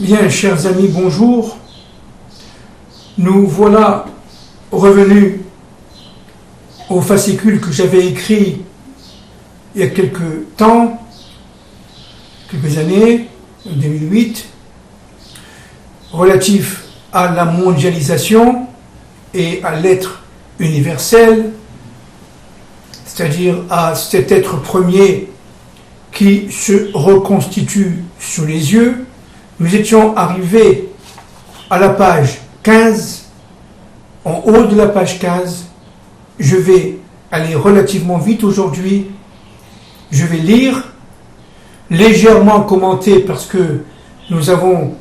Bien, chers amis, bonjour. Nous voilà revenus au fascicule que j'avais écrit il y a quelques temps, quelques années, en 2008, relatif à la mondialisation et à l'être universel, c'est-à-dire à cet être premier qui se reconstitue sous les yeux. Nous étions arrivés à la page 15. En haut de la page 15, je vais aller relativement vite aujourd'hui. Je vais lire, légèrement commenter, parce que nous avons,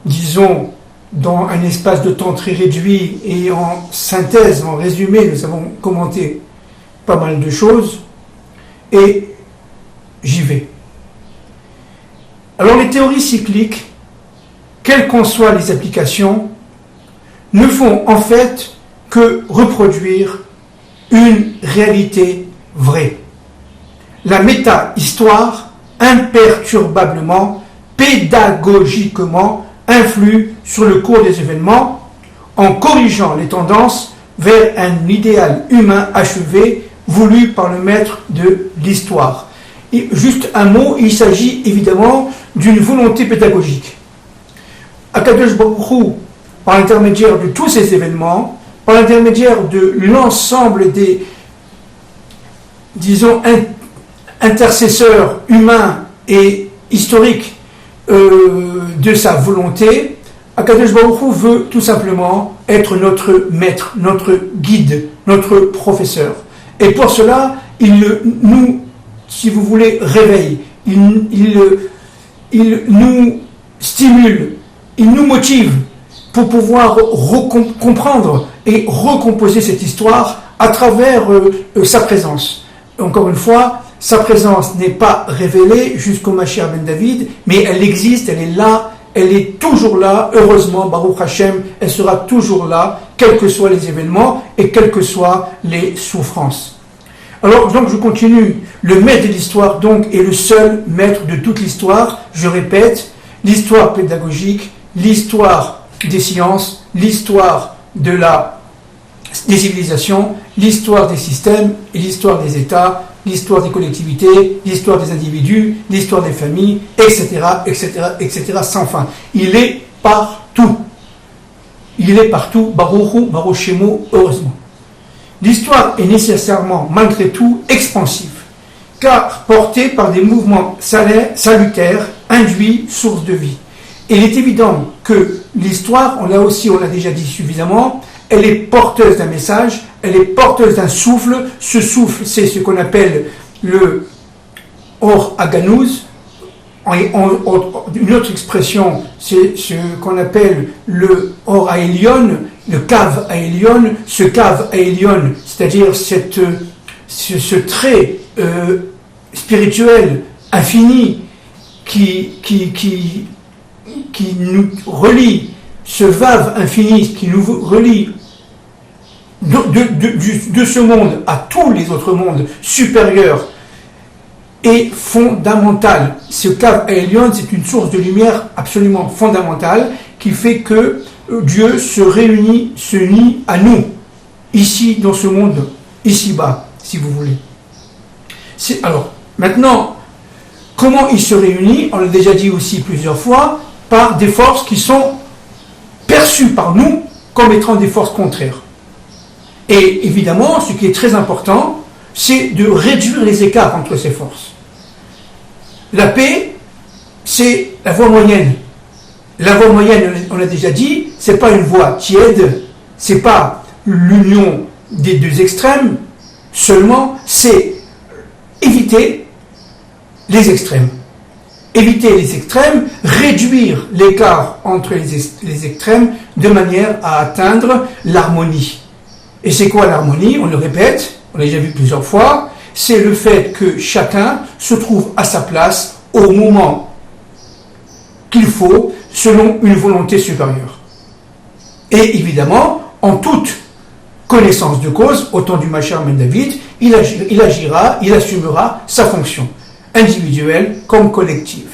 disons, dans un espace de temps très réduit et en synthèse, en résumé, nous avons commenté pas mal de choses. Et j'y vais. Alors les théories cycliques, quelles qu'en soient les applications, ne font en fait que reproduire une réalité vraie. La méta-histoire, imperturbablement, pédagogiquement, influe sur le cours des événements en corrigeant les tendances vers un idéal humain achevé voulu par le maître de l'histoire. Et juste un mot, il s'agit évidemment d'une volonté pédagogique. Akadosh Baruch Hu, par l'intermédiaire de tous ces événements, par l'intermédiaire de l'ensemble des, disons, intercesseurs humains et historiques de sa volonté, Akadosh Baruch Hu veut tout simplement être notre maître, notre guide, notre professeur. Et pour cela, il nous, si vous voulez, réveille, il nous stimule, il nous motive pour pouvoir comprendre et recomposer cette histoire à travers sa présence. Encore une fois, sa présence n'est pas révélée jusqu'au Mashiach ben David, mais elle existe, elle est là, elle est toujours là, heureusement, Baruch Hashem, elle sera toujours là, quels que soient les événements et quelles que soient les souffrances. Alors, donc, je continue. Le maître de l'histoire, donc, est le seul maître de toute l'histoire. Je répète, l'histoire pédagogique, l'histoire des sciences, l'histoire des civilisations, l'histoire des systèmes, et l'histoire des États, l'histoire des collectivités, l'histoire des individus, l'histoire des familles, etc., etc., etc., sans fin. Il est partout. Il est partout, Baruch Hu, Baruch Shemo, heureusement. L'histoire est nécessairement, malgré tout, expansive, car portée par des mouvements salutaires, induits, source de vie. Et il est évident que l'histoire, on l'a déjà dit suffisamment, elle est porteuse d'un message, elle est porteuse d'un souffle. Ce souffle, c'est ce qu'on appelle le Or Aganouz. Une autre expression, c'est ce qu'on appelle le Or Aelion, le cave Aelion. Ce cave Aelion, c'est-à-dire ce trait spirituel infini qui nous relie, ce vave infini qui nous relie de ce monde à tous les autres mondes supérieurs, est fondamental. Ce cave Aelion, c'est une source de lumière absolument fondamentale qui fait que Dieu se unit à nous, ici dans ce monde, ici-bas, si vous voulez. Alors, maintenant, comment il se réunit? On l'a déjà dit aussi plusieurs fois, par des forces qui sont perçues par nous comme étant des forces contraires. Et évidemment, ce qui est très important, c'est de réduire les écarts entre ces forces. La paix, c'est la voie moyenne. La voie moyenne, on l'a déjà dit, c'est pas une voie tiède, c'est pas l'union des deux extrêmes, seulement c'est éviter les extrêmes. Éviter les extrêmes, réduire l'écart entre les extrêmes de manière à atteindre l'harmonie. Et c'est quoi l'harmonie? On le répète, on l'a déjà vu plusieurs fois, c'est le fait que chacun se trouve à sa place au moment qu'il faut, selon une volonté supérieure. Et évidemment, en toute connaissance de cause, au temps du Mashiach ben David, il agira, il assumera sa fonction, individuelle comme collective.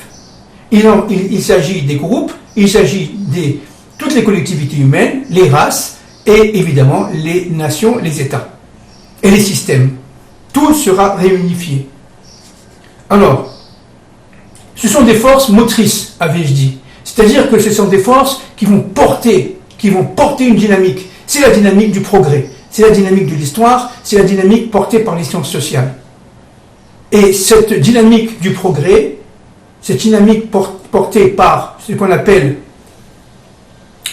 Il s'agit des groupes Il s'agit de toutes les collectivités humaines, les races et évidemment les nations, les États et les systèmes. Tout sera réunifié. Alors, ce sont des forces motrices, avais-je dit. C'est-à-dire que ce sont des forces qui vont porter une dynamique. C'est la dynamique du progrès, c'est la dynamique de l'histoire, c'est la dynamique portée par les sciences sociales. Et cette dynamique du progrès, cette dynamique portée par ce qu'on appelle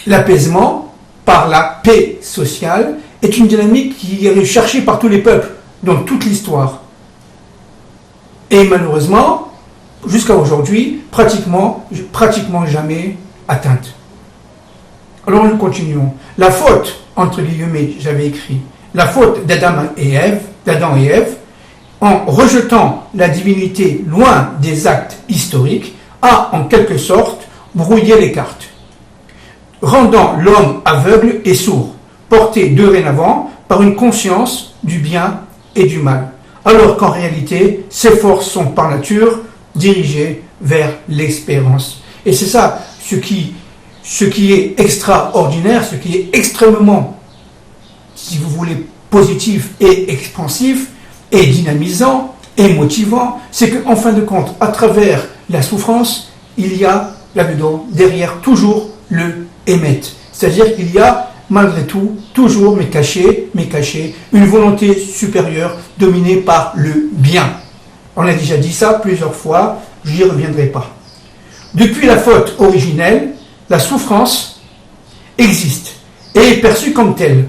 l'apaisement, par la paix sociale, est une dynamique qui est recherchée par tous les peuples, dans toute l'histoire. Et malheureusement, jusqu'à aujourd'hui, pratiquement jamais atteinte. Alors nous continuons. La faute, entre guillemets, j'avais écrit, la faute d'Adam et Ève, en rejetant la divinité loin des actes historiques, a en quelque sorte brouillé les cartes, rendant l'homme aveugle et sourd, porté dorénavant par une conscience du bien et du mal, alors qu'en réalité, ces forces sont par nature dirigées vers l'espérance. Et c'est ça ce qui est extraordinaire, ce qui est extrêmement, si vous voulez, positif et expansif, et dynamisant, et motivant, c'est qu'en fin de compte, à travers la souffrance, il y a là-dedans, derrière, toujours le émet. C'est-à-dire qu'il y a, malgré tout, toujours, mais caché, une volonté supérieure dominée par le bien. On a déjà dit ça plusieurs fois, je n'y reviendrai pas. Depuis la faute originelle, la souffrance existe et est perçue comme telle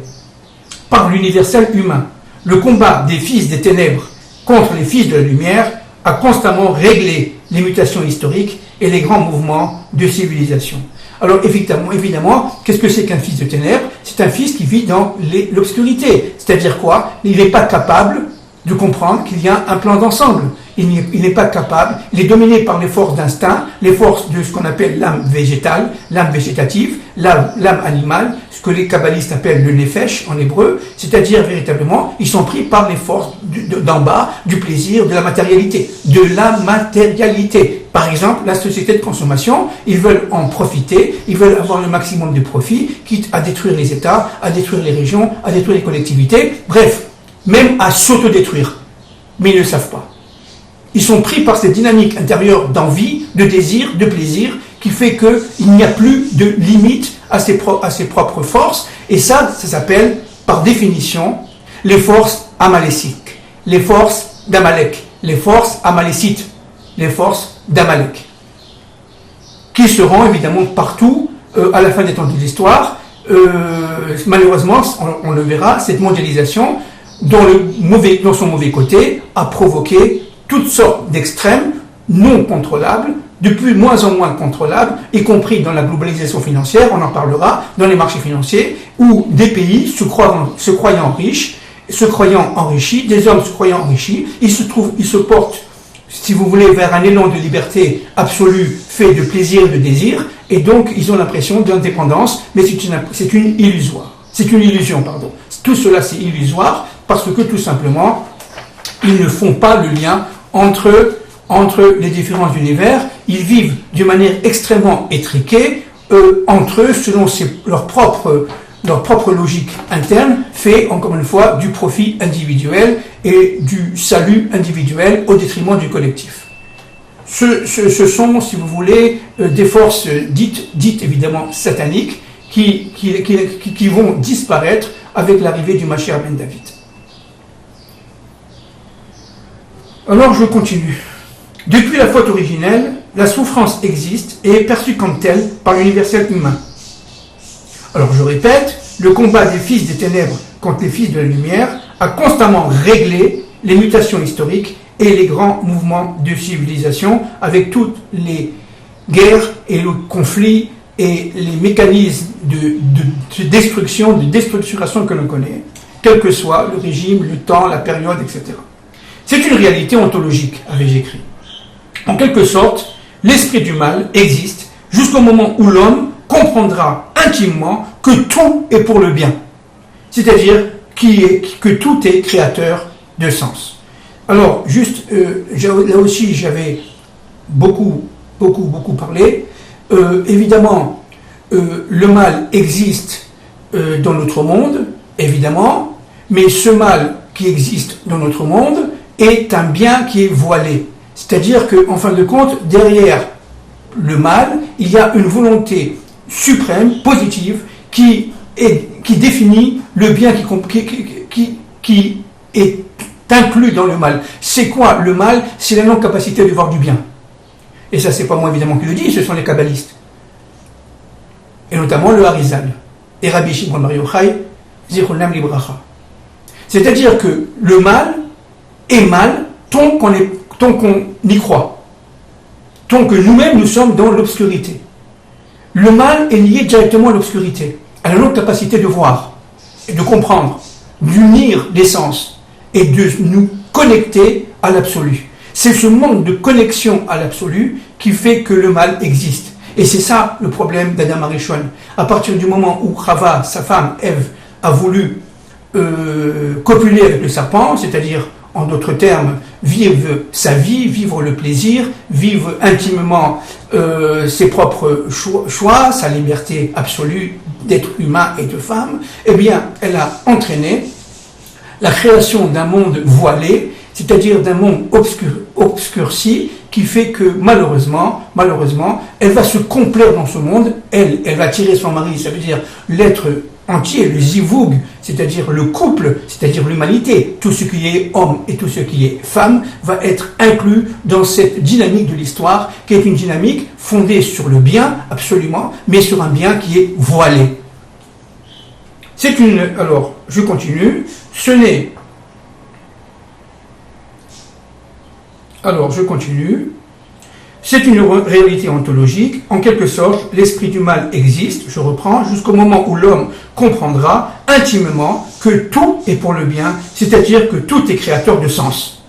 par l'universel humain. Le combat des fils des ténèbres contre les fils de la lumière a constamment réglé les mutations historiques et les grands mouvements de civilisation. Alors évidemment, qu'est-ce que c'est qu'un fils de ténèbres? C'est un fils qui vit dans l'obscurité. C'est-à-dire quoi? Il n'est pas capable de comprendre qu'il y a un plan d'ensemble. Il n'est pas capable, il est dominé par les forces d'instinct, les forces de ce qu'on appelle l'âme végétale, l'âme végétative, l'âme animale, ce que les kabbalistes appellent le nefesh en hébreu, c'est-à-dire véritablement, ils sont pris par les forces d'en bas, du plaisir, de la matérialité. Par exemple, la société de consommation, ils veulent en profiter, ils veulent avoir le maximum de profit, quitte à détruire les États, à détruire les régions, à détruire les collectivités, bref, même à s'autodétruire. Mais ils ne le savent pas. Ils sont pris par cette dynamique intérieure d'envie, de désir, de plaisir, qui fait qu'il n'y a plus de limite à ses propres forces. Et ça s'appelle, par définition, les forces amaléciques, les forces d'Amalek, les forces amalécites, les forces d'Amalek, qui seront évidemment partout à la fin des temps de l'histoire. Malheureusement, on le verra, cette mondialisation, dans son mauvais côté, a provoqué toutes sortes d'extrêmes non contrôlables, de plus moins en moins contrôlables, y compris dans la globalisation financière, on en parlera, dans les marchés financiers, où des pays se croyant riches, se croyant enrichis, des hommes se croyant enrichis, ils se portent, si vous voulez, vers un élan de liberté absolue, fait de plaisir et de désir, et donc ils ont l'impression d'indépendance, mais c'est une illusoire. C'est une illusion, pardon. Tout cela c'est illusoire, parce que tout simplement, ils ne font pas le lien entre les différents univers, ils vivent d'une manière extrêmement étriquée, entre eux, selon leur propre logique interne, fait encore une fois du profit individuel et du salut individuel au détriment du collectif. Ce sont, si vous voulez, des forces dites évidemment sataniques qui vont disparaître avec l'arrivée du Mashiach ben David. Alors je continue. Depuis la faute originelle, la souffrance existe et est perçue comme telle par l'universel humain. Alors je répète, le combat des fils des ténèbres contre les fils de la lumière a constamment réglé les mutations historiques et les grands mouvements de civilisation avec toutes les guerres et le conflit et les mécanismes de destruction, de déstructuration que l'on connaît, quel que soit le régime, le temps, la période, etc. C'est une réalité ontologique, avais-je écrit. En quelque sorte, l'esprit du mal existe jusqu'au moment où l'homme comprendra intimement que tout est pour le bien. C'est-à-dire que tout est créateur de sens. Alors, juste, là aussi, j'avais beaucoup parlé. Évidemment, le mal existe dans notre monde, évidemment, mais ce mal qui existe dans notre monde est un bien qui est voilé. C'est-à-dire qu'en fin de compte, derrière le mal, il y a une volonté suprême, positive, qui définit le bien qui est inclus dans le mal. C'est quoi le mal? C'est la non-capacité de voir du bien. Et ça, c'est pas moi évidemment qui le dis, ce sont les kabbalistes. Et notamment le Harizal. Et Rabbi Shimon Bar Yochai, Zichronam Libracha. C'est-à-dire que le mal est mal tant qu'on y croit. Tant que nous-mêmes nous sommes dans l'obscurité. Le mal est lié directement à l'obscurité, à la non-capacité de voir et de comprendre, d'unir les sens et de nous connecter à l'absolu. C'est ce manque de connexion à l'absolu qui fait que le mal existe. Et c'est ça le problème d'Adam Arishon. À partir du moment où Chava, sa femme, Ève, a voulu copuler avec le serpent, c'est-à-dire, en d'autres termes, vivre sa vie, vivre le plaisir, vivre intimement ses propres choix, sa liberté absolue d'être humain et de femme, eh bien, elle a entraîné la création d'un monde voilé, c'est-à-dire d'un monde obscurci, qui fait que malheureusement, elle va se complaire dans ce monde, elle va tirer son mari, ça veut dire l'être entier, le zivoug, c'est-à-dire le couple, c'est-à-dire l'humanité, tout ce qui est homme et tout ce qui est femme, va être inclus dans cette dynamique de l'histoire, qui est une dynamique fondée sur le bien, absolument, mais sur un bien qui est voilé. Alors, je continue, c'est une réalité ontologique. En quelque sorte, l'esprit du mal existe, je reprends, jusqu'au moment où l'homme comprendra intimement que tout est pour le bien, c'est-à-dire que tout est créateur de sens.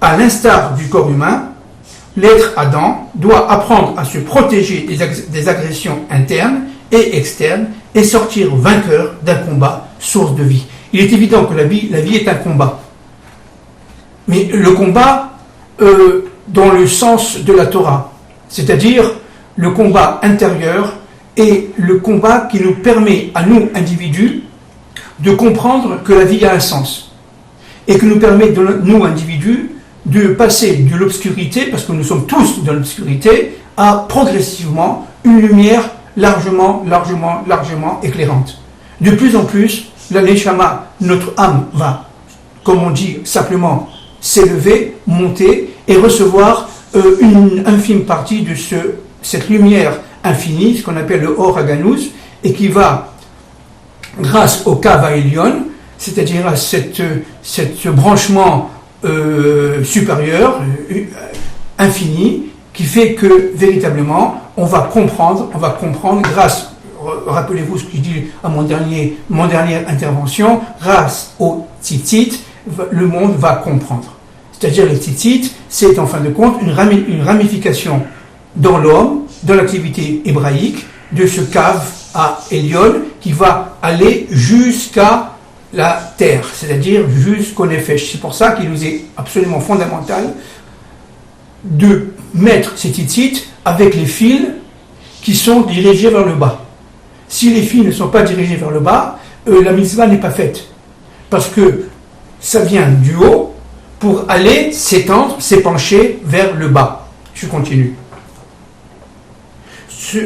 À l'instar du corps humain, l'être Adam doit apprendre à se protéger des agressions internes et externes et sortir vainqueur d'un combat, source de vie. Il est évident que la vie est un combat. Mais le combat dans le sens de la Torah, c'est-à-dire le combat intérieur et le combat qui nous permet à nous, individus, de comprendre que la vie a un sens et que nous permet, nous, individus, de passer de l'obscurité, parce que nous sommes tous dans l'obscurité, à progressivement une lumière largement éclairante. De plus en plus, la Neshama, notre âme, va, comme on dit simplement, s'élever, monter et recevoir une infime partie de cette lumière infinie, ce qu'on appelle le Or Haganus, et qui va, grâce au Kava Elyon, c'est-à-dire à ce branchement supérieur, infini, qui fait que véritablement on va comprendre grâce, rappelez-vous ce que je dis à mon dernière intervention, grâce au tzitzit, le monde va comprendre. C'est-à-dire le tzitzit, c'est en fin de compte une ramification dans l'homme, dans l'activité hébraïque, de ce cave à Elion qui va aller jusqu'à la terre, c'est-à-dire jusqu'au nefesh. C'est pour ça qu'il nous est absolument fondamental de mettre ces tzitzit avec les fils qui sont dirigés vers le bas. Si les fils ne sont pas dirigés vers le bas, la mitzvah n'est pas faite. Parce que ça vient du haut pour aller s'étendre, s'épancher vers le bas. Je continue. Ce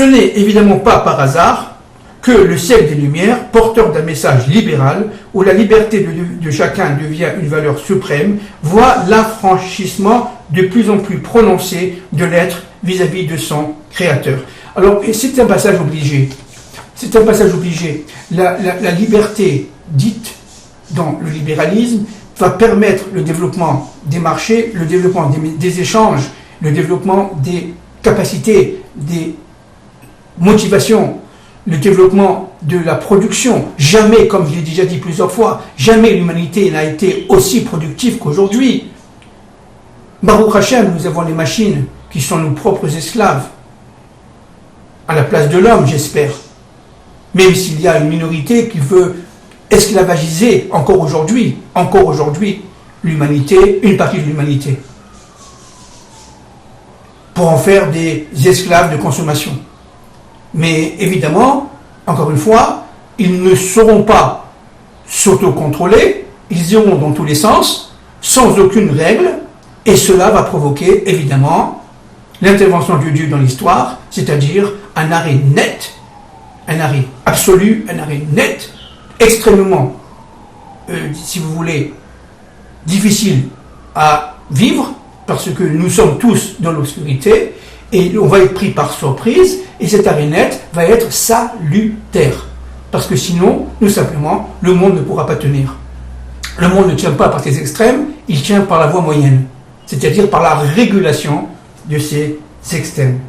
n'est évidemment pas par hasard que le siècle des Lumières, porteur d'un message libéral, où la liberté de chacun devient une valeur suprême, voit l'affranchissement de plus en plus prononcé de l'être vis-à-vis de son Créateur. Alors, c'est un passage obligé. C'est un passage obligé. La liberté dite dans le libéralisme va permettre le développement des marchés, le développement des échanges, le développement des capacités, des motivations, le développement de la production. Jamais, comme je l'ai déjà dit plusieurs fois, jamais l'humanité n'a été aussi productive qu'aujourd'hui. Baruch Hashem, nous avons les machines qui sont nos propres esclaves, à la place de l'homme, j'espère. Même s'il y a une minorité qui veut esclavagiser encore aujourd'hui, l'humanité, une partie de l'humanité. pour en faire des esclaves de consommation. Mais évidemment, encore une fois, ils ne sauront pas s'autocontrôler, ils iront dans tous les sens, sans aucune règle, et cela va provoquer évidemment l'intervention de Dieu dans l'histoire, c'est-à-dire un arrêt net, un arrêt absolu, un arrêt net, extrêmement, si vous voulez, difficile à vivre, parce que nous sommes tous dans l'obscurité, et on va être pris par surprise, et cet arrêt net va être salutaire. Parce que sinon, tout simplement, le monde ne pourra pas tenir. Le monde ne tient pas par ces extrêmes, il tient par la voie moyenne, c'est-à-dire par la régulation de ces extrêmes.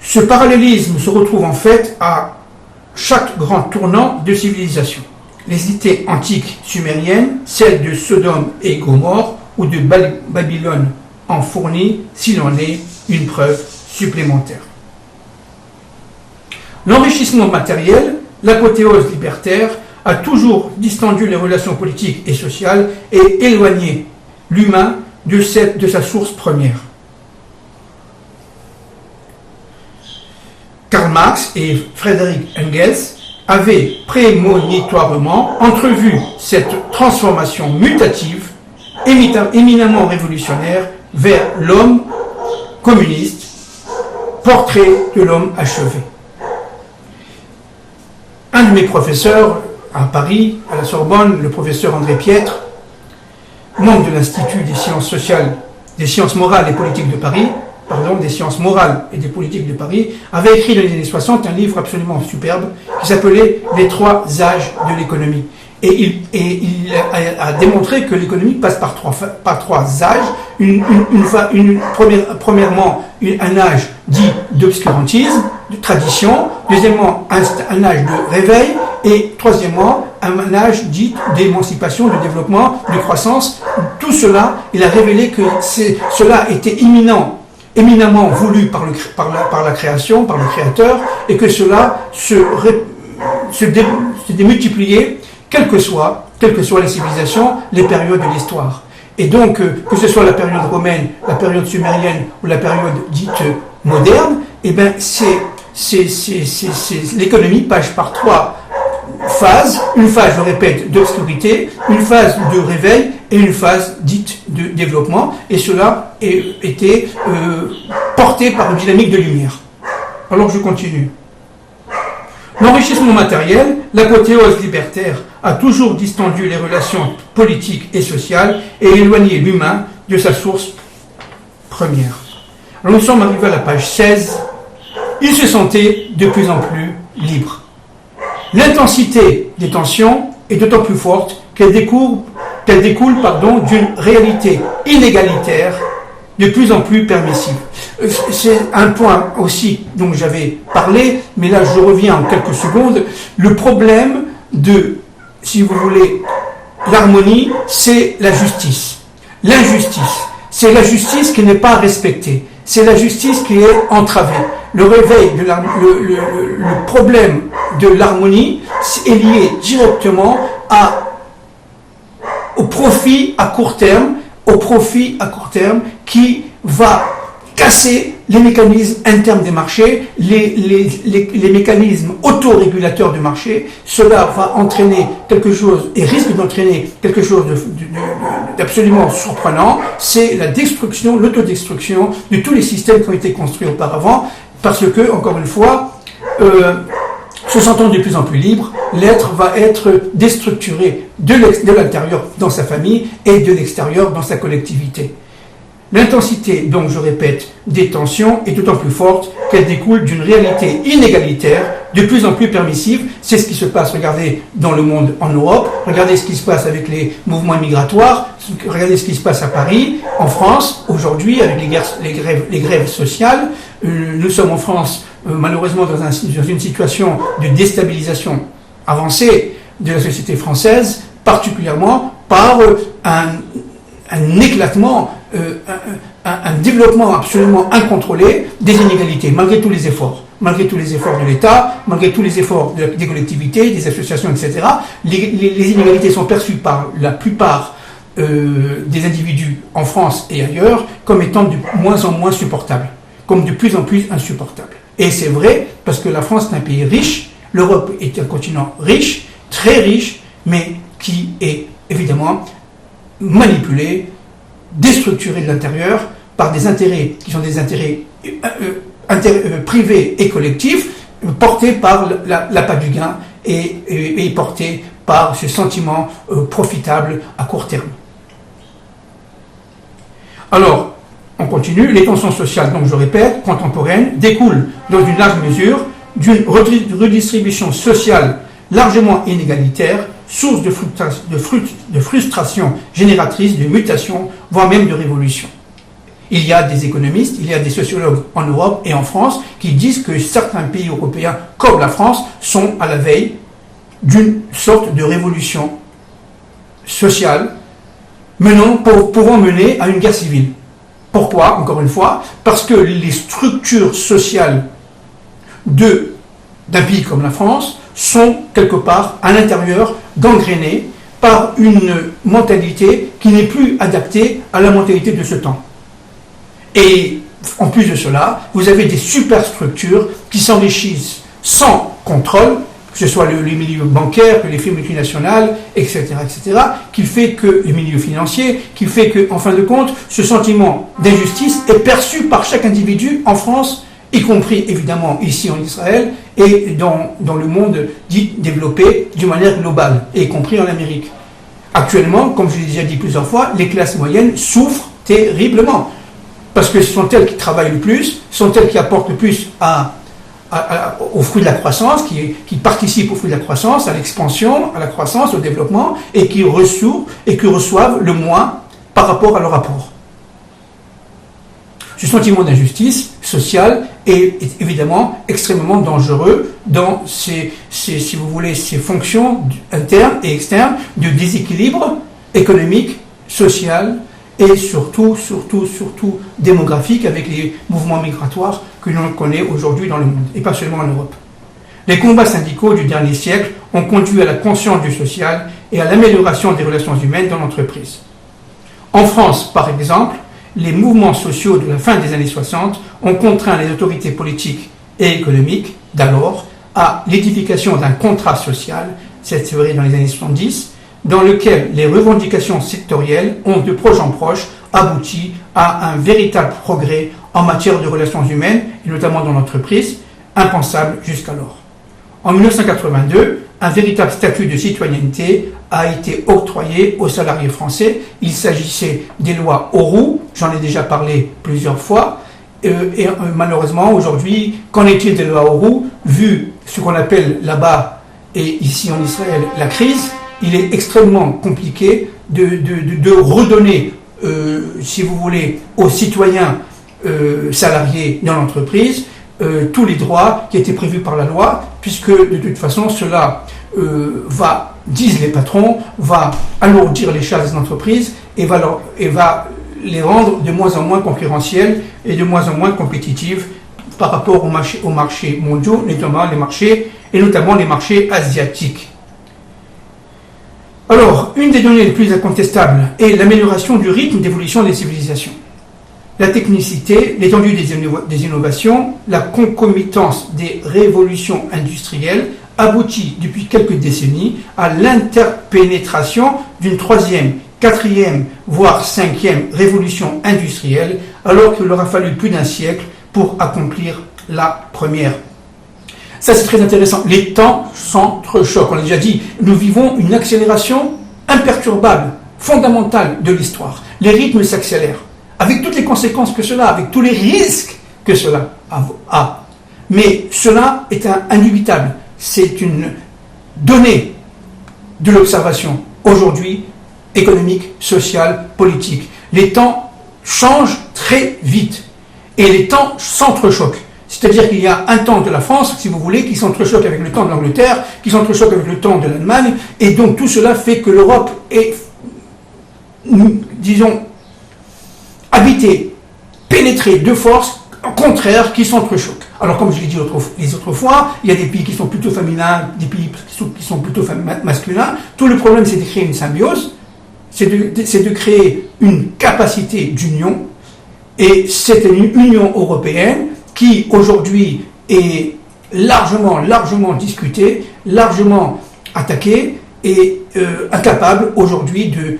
Ce parallélisme se retrouve en fait à chaque grand tournant de civilisation. Les cités antiques sumériennes, celles de Sodome et Gomorrhe ou de Babylone en fournit, s'il en est, une preuve supplémentaire. L'enrichissement matériel, l'apothéose libertaire, a toujours distendu les relations politiques et sociales et éloigné l'humain de sa source première. Karl Marx et Friedrich Engels avaient prémonitoirement entrevu cette transformation mutative, éminemment révolutionnaire, vers l'homme communiste, portrait de l'homme achevé. Un de mes professeurs à Paris, à la Sorbonne, le professeur André Piètre, membre de l'Institut des sciences sociales, des sciences morales et politiques de Paris, des sciences morales et des politiques de Paris, avait écrit dans les années 60 un livre absolument superbe qui s'appelait « Les trois âges de l'économie ». Et il a démontré que l'économie passe par trois âges. Premièrement, un âge dit d'obscurantisme, de tradition. Deuxièmement, un âge de réveil. Et troisièmement, un âge dit d'émancipation, de développement, de croissance. Tout cela, il a révélé que cela était éminemment voulu par la création, par le créateur, et que cela se démultipliait, quelles que soient les civilisations, les périodes de l'histoire. Et donc, que ce soit la période romaine, la période sumérienne ou la période dite moderne, eh ben, l'économie passe par trois phases. Une phase, je répète, d'obscurité, une phase de réveil et une phase dite de développement. Et cela était porté par une dynamique de lumière. Alors, je continue. L'enrichissement matériel, l'apothéose libertaire, a toujours distendu les relations politiques et sociales et éloigné l'humain de sa source première. Alors nous sommes arrivés à la page 16. Il se sentait de plus en plus libre. L'intensité des tensions est d'autant plus forte qu'elle découle d'une réalité inégalitaire de plus en plus permissive. C'est un point aussi dont j'avais parlé, mais là je reviens en quelques secondes. Le problème de, si vous voulez, l'harmonie, c'est la justice. L'injustice, c'est la justice qui n'est pas respectée. C'est la justice qui est entravée. Le réveil, le problème de l'harmonie est lié directement au profit à court terme, qui va casser les mécanismes internes des marchés, les mécanismes autorégulateurs du marché. Cela va entraîner quelque chose, et risque d'entraîner quelque chose d'absolument surprenant, c'est la destruction, l'autodestruction de tous les systèmes qui ont été construits auparavant, parce que, encore une fois, se sentant de plus en plus libre, l'être va être déstructuré de l'intérieur dans sa famille et de l'extérieur dans sa collectivité. L'intensité, donc je répète, des tensions est d'autant plus forte qu'elle découle d'une réalité inégalitaire, de plus en plus permissive. C'est ce qui se passe, regardez, dans le monde en Europe, regardez ce qui se passe avec les mouvements migratoires, regardez ce qui se passe à Paris, en France, aujourd'hui, avec les grèves sociales. Nous sommes en France, malheureusement, dans une situation de déstabilisation avancée de la société française, particulièrement par un éclatement, un développement absolument incontrôlé des inégalités, malgré tous les efforts de l'État, malgré tous les efforts des collectivités, des associations, etc. Les inégalités sont perçues par la plupart des individus en France et ailleurs comme étant de moins en moins supportables, comme de plus en plus insupportables. Et c'est vrai parce que la France est un pays riche, l'Europe est un continent riche, très riche, mais qui est évidemment manipulé, déstructuré de l'intérieur par des intérêts qui sont des intérêts privés et collectifs, portés par l'appât du gain et portés par ce sentiment profitable à court terme. Alors, on continue. Les tensions sociales, donc je répète, contemporaines, découlent dans une large mesure d'une redistribution sociale largement inégalitaire, source de frustration génératrice, de mutation, voire même de révolution. Il y a des économistes, il y a des sociologues en Europe et en France qui disent que certains pays européens, comme la France, sont à la veille d'une sorte de révolution sociale pouvant mener à une guerre civile. Pourquoi? Encore une fois, parce que les structures sociales d'un pays comme la France sont quelque part à l'intérieur gangrénées par une mentalité qui n'est plus adaptée à la mentalité de ce temps. Et en plus de cela, vous avez des superstructures qui s'enrichissent sans contrôle, que ce soit les milieux bancaires, que les firmes multinationales, etc., qui fait que les milieux financiers, qui fait que, en fin de compte, ce sentiment d'injustice est perçu par chaque individu en France, y compris évidemment ici en Israël et dans le monde dit développé d'une manière globale, y compris en Amérique. Actuellement, comme je l'ai déjà dit plusieurs fois, les classes moyennes souffrent terriblement. Parce que ce sont elles qui travaillent le plus, ce sont elles qui apportent le plus au fruit de la croissance, qui participent au fruit de la croissance, à l'expansion, à la croissance, au développement, et qui reçoivent le moins par rapport à leur apport. Ce sentiment d'injustice sociale est évidemment extrêmement dangereux dans si vous voulez, ces fonctions internes et externes de déséquilibre économique, social, et surtout démographique avec les mouvements migratoires que l'on connaît aujourd'hui dans le monde, et pas seulement en Europe. Les combats syndicaux du dernier siècle ont conduit à la conscience du social et à l'amélioration des relations humaines dans l'entreprise. En France, par exemple, les mouvements sociaux de la fin des années 60 ont contraint les autorités politiques et économiques d'alors à l'édification d'un contrat social, c'est vrai dans les années 70, dans lequel les revendications sectorielles ont de proche en proche abouti à un véritable progrès en matière de relations humaines, et notamment dans l'entreprise, impensable jusqu'alors. En 1982, un véritable statut de citoyenneté a été octroyé aux salariés français. Il s'agissait des lois Auroux, j'en ai déjà parlé plusieurs fois, et malheureusement aujourd'hui, qu'en est-il des lois Auroux, vu ce qu'on appelle là-bas et ici en Israël la crise, il est extrêmement compliqué de redonner, si vous voulez, aux citoyens salariés dans l'entreprise tous les droits qui étaient prévus par la loi, puisque de toute façon cela disent les patrons, va alourdir les charges des entreprises et va les rendre de moins en moins concurrentielles et de moins en moins compétitives par rapport aux marchés mondiaux, notamment les marchés asiatiques. Alors, une des données les plus incontestables est l'amélioration du rythme d'évolution des civilisations. La technicité, l'étendue des innovations, la concomitance des révolutions industrielles aboutit depuis quelques décennies à l'interpénétration d'une troisième, quatrième, voire cinquième révolution industrielle, alors qu'il aura fallu plus d'un siècle pour accomplir la première. Ça, c'est très intéressant. Les temps s'entrechoquent. On l'a déjà dit, nous vivons une accélération imperturbable, fondamentale de l'histoire. Les rythmes s'accélèrent, avec toutes les conséquences que cela a, avec tous les risques que cela a. Mais cela est indubitable. C'est une donnée de l'observation, aujourd'hui, économique, sociale, politique. Les temps changent très vite, et les temps s'entrechoquent. C'est-à-dire qu'il y a un temps de la France, si vous voulez, qui s'entrechoque avec le temps de l'Angleterre, qui s'entrechoque avec le temps de l'Allemagne, et donc tout cela fait que l'Europe est, disons, habitée, pénétrée de forces contraires qui s'entrechoquent. Alors comme je l'ai dit les autres fois, il y a des pays qui sont plutôt féminins, des pays qui sont plutôt masculins. Tout le problème, c'est de créer une symbiose c'est de créer une capacité d'union, et c'est une Union européenne qui aujourd'hui est largement discutée, largement attaquée, et incapable aujourd'hui de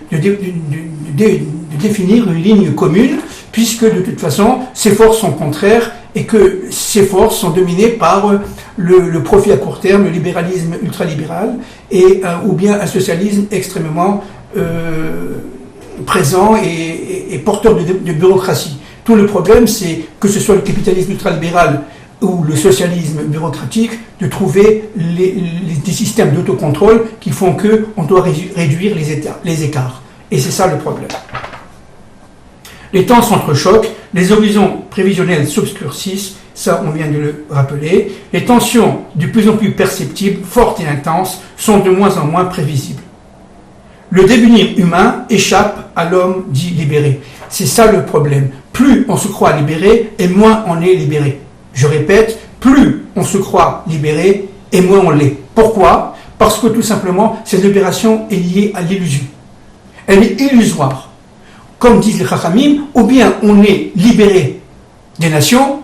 définir une ligne commune, puisque de toute façon ces forces sont contraires et que ces forces sont dominées par le profit à court terme, le libéralisme ultralibéral, ou bien un socialisme extrêmement présent et porteur de bureaucratie. Tout le problème, c'est que ce soit le capitalisme ultralibéral ou le socialisme bureaucratique, de trouver des systèmes d'autocontrôle qui font qu'on doit réduire les écarts. Et c'est ça le problème. Les temps s'entrechoquent, les horizons prévisionnels s'obscurcissent, ça on vient de le rappeler, les tensions de plus en plus perceptibles, fortes et intenses, sont de moins en moins prévisibles. Le devenir humain échappe à l'homme dit libéré. C'est ça le problème. Plus on se croit libéré, et moins on est libéré. Je répète, plus on se croit libéré, et moins on l'est. Pourquoi? Parce que tout simplement, cette libération est liée à l'illusion. Elle est illusoire. Comme disent les Chachamim, ou bien on est libéré des nations,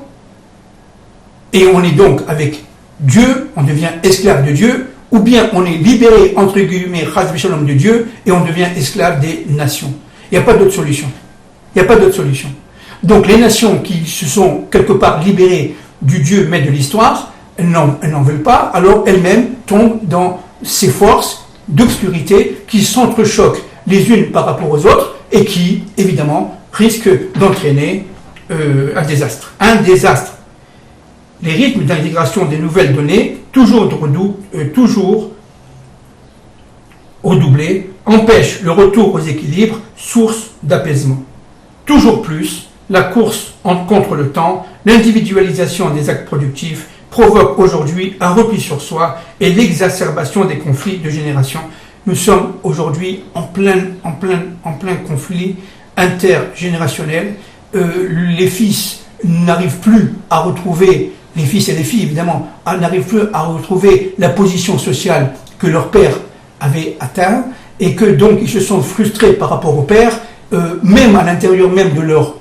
et on est donc avec Dieu, on devient esclave de Dieu, ou bien on est libéré, entre guillemets, Chas v'Shalom de Dieu, et on devient esclave des nations. Il n'y a pas d'autre solution. Il n'y a pas d'autre solution. Donc les nations qui se sont quelque part libérées du Dieu maître de l'histoire, elles n'en veulent pas, alors elles-mêmes tombent dans ces forces d'obscurité qui s'entrechoquent les unes par rapport aux autres et qui, évidemment, risquent d'entraîner un désastre. Un désastre. Les rythmes d'intégration des nouvelles données, toujours redoublés, empêchent le retour aux équilibres, source d'apaisement. Toujours plus, la course contre le temps, l'individualisation des actes productifs provoque aujourd'hui un repli sur soi et l'exacerbation des conflits de génération. Nous sommes aujourd'hui en plein conflit intergénérationnel. Les fils n'arrivent plus à retrouver, les fils et les filles évidemment, n'arrivent plus à retrouver la position sociale que leur père avait atteint, et que donc ils se sont frustrés par rapport au père. Même à l'intérieur même de leur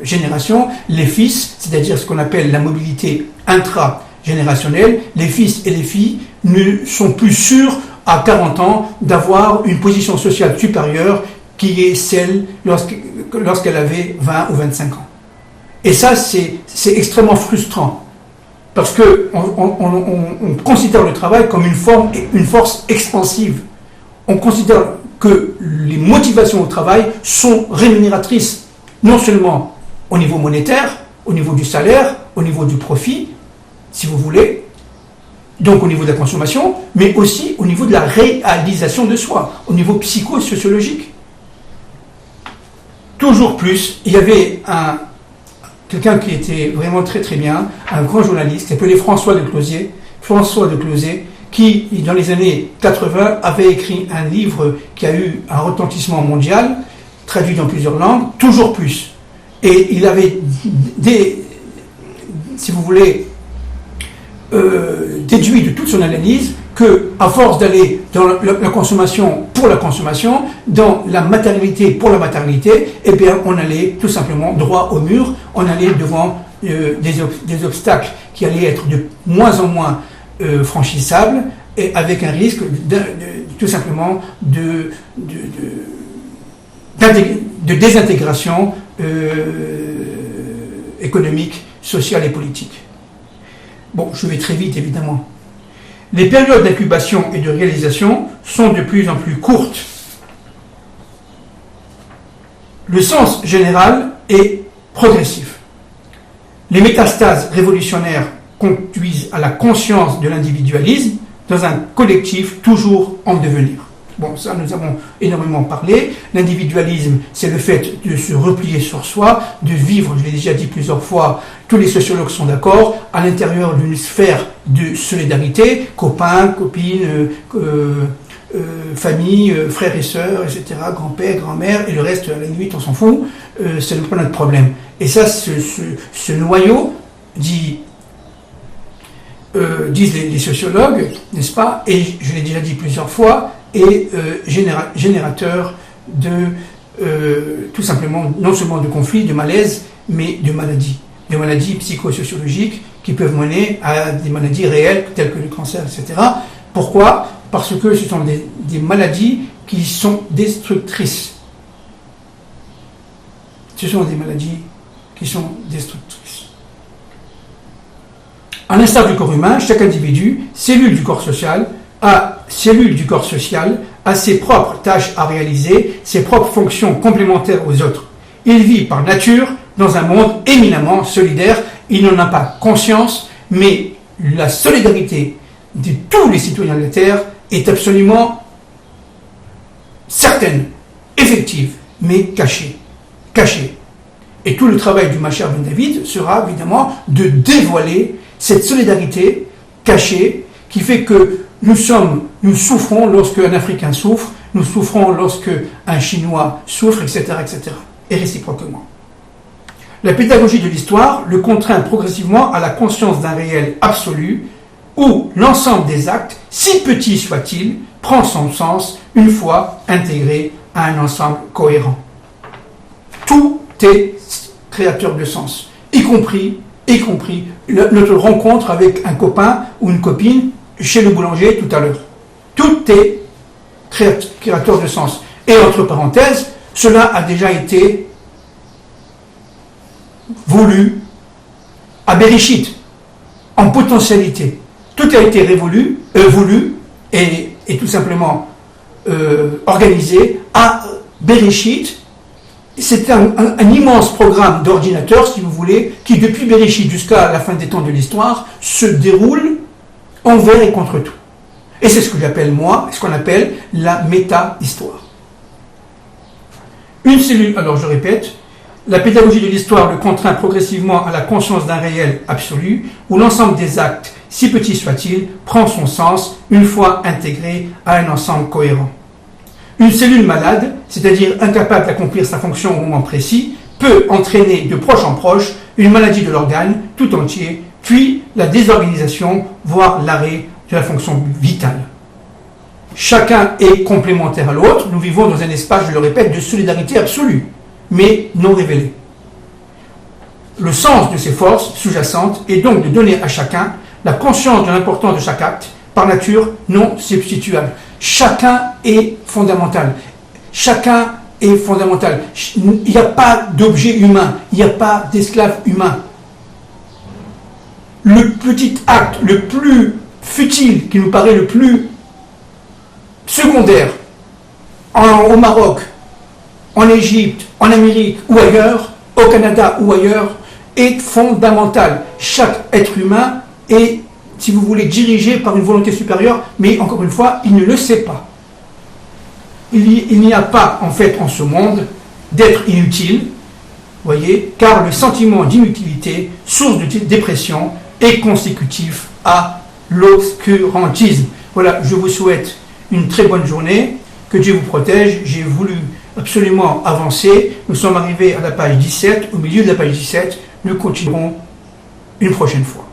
génération, les fils, c'est-à-dire ce qu'on appelle la mobilité intragénérationnelle, les fils et les filles ne sont plus sûrs à 40 ans d'avoir une position sociale supérieure qui est celle lorsqu'elle avait 20 ou 25 ans. Et ça, c'est extrêmement frustrant, parce qu'on considère le travail comme une force expansive. On considère que les motivations au travail sont rémunératrices, non seulement au niveau monétaire, au niveau du salaire, au niveau du profit, si vous voulez, donc au niveau de la consommation, mais aussi au niveau de la réalisation de soi, au niveau psychosociologique. Toujours plus, il y avait quelqu'un qui était vraiment très très bien, un grand journaliste, appelé François de Closier, qui, dans les années 80, avait écrit un livre qui a eu un retentissement mondial, traduit dans plusieurs langues, toujours plus. Et il avait, si vous voulez, déduit de toute son analyse que, à force d'aller dans la consommation pour la consommation, dans la maternité pour la maternité, eh bien, on allait tout simplement droit au mur, on allait devant des obstacles qui allaient être de moins en moins franchissables, et avec un risque tout simplement de désintégration économique, sociale et politique. Bon, je vais très vite évidemment. Les périodes d'incubation et de réalisation sont de plus en plus courtes. Le sens général est progressif. Les métastases révolutionnaires conduisent à la conscience de l'individualisme dans un collectif toujours en devenir. Bon, ça nous avons énormément parlé. L'individualisme, c'est le fait de se replier sur soi, de vivre, je l'ai déjà dit plusieurs fois, tous les sociologues sont d'accord, à l'intérieur d'une sphère de solidarité, copains, copines, famille, frères et sœurs, etc., grand-père, grand-mère, et le reste, à la limite, on s'en fout, c'est pas notre problème. Et ça, ce noyau, disent les sociologues, n'est-ce pas, et je l'ai déjà dit plusieurs fois, et générateur de, tout simplement, non seulement de conflits, de malaises, mais de maladies psychosociologiques qui peuvent mener à des maladies réelles telles que le cancer, etc. Pourquoi? Parce que ce sont des maladies qui sont destructrices. Ce sont des maladies qui sont destructrices. À l'instar du corps humain, chaque individu, cellule du corps social, a ses propres tâches à réaliser, ses propres fonctions complémentaires aux autres. Il vit par nature dans un monde éminemment solidaire. Il n'en a pas conscience, mais la solidarité de tous les citoyens de la Terre est absolument certaine, effective, mais cachée. Et tout le travail du Macher Ben David sera évidemment de dévoiler cette solidarité cachée qui fait que nous souffrons lorsque un Africain souffre, nous souffrons lorsque un Chinois souffre, etc., et réciproquement. La pédagogie de l'histoire le contraint progressivement à la conscience d'un réel absolu où l'ensemble des actes, si petits soient-ils, prend son sens une fois intégré à un ensemble cohérent. Tout est créateur de sens, y compris notre rencontre avec un copain ou une copine chez le boulanger tout à l'heure. Tout est créateur de sens. Et entre parenthèses, cela a déjà été voulu à Bereshit, en potentialité. Tout a été voulu et tout simplement organisé à Bereshit. C'est un immense programme d'ordinateur, si vous voulez, qui depuis Bereshit jusqu'à la fin des temps de l'histoire se déroule envers et contre tout. Et c'est ce que j'appelle moi, ce qu'on appelle la méta-histoire. Une cellule, alors je répète, la pédagogie de l'histoire le contraint progressivement à la conscience d'un réel absolu, où l'ensemble des actes, si petits soient-ils, prend son sens une fois intégré à un ensemble cohérent. Une cellule malade, c'est-à-dire incapable d'accomplir sa fonction au moment précis, peut entraîner de proche en proche une maladie de l'organe tout entier, puis la désorganisation, voire l'arrêt de la fonction vitale. Chacun est complémentaire à l'autre. Nous vivons dans un espace, je le répète, de solidarité absolue, mais non révélée. Le sens de ces forces sous-jacentes est donc de donner à chacun la conscience de l'importance de chaque acte, par nature non substituable. Chacun est fondamental. Chacun est fondamental. Il n'y a pas d'objet humain, il n'y a pas d'esclave humain. Le petit acte le plus futile, qui nous paraît le plus secondaire, au Maroc, en Égypte, en Amérique ou ailleurs, au Canada ou ailleurs, est fondamental. Chaque être humain est, si vous voulez, dirigé par une volonté supérieure, mais encore une fois, il ne le sait pas. Il n'y a pas, en fait, en ce monde, d'être inutile, voyez, car le sentiment d'inutilité, source de dépression, est consécutif à l'obscurantisme. Voilà, je vous souhaite une très bonne journée, que Dieu vous protège. J'ai voulu absolument avancer. Nous sommes arrivés à la page 17, au milieu de la page 17, nous continuerons une prochaine fois.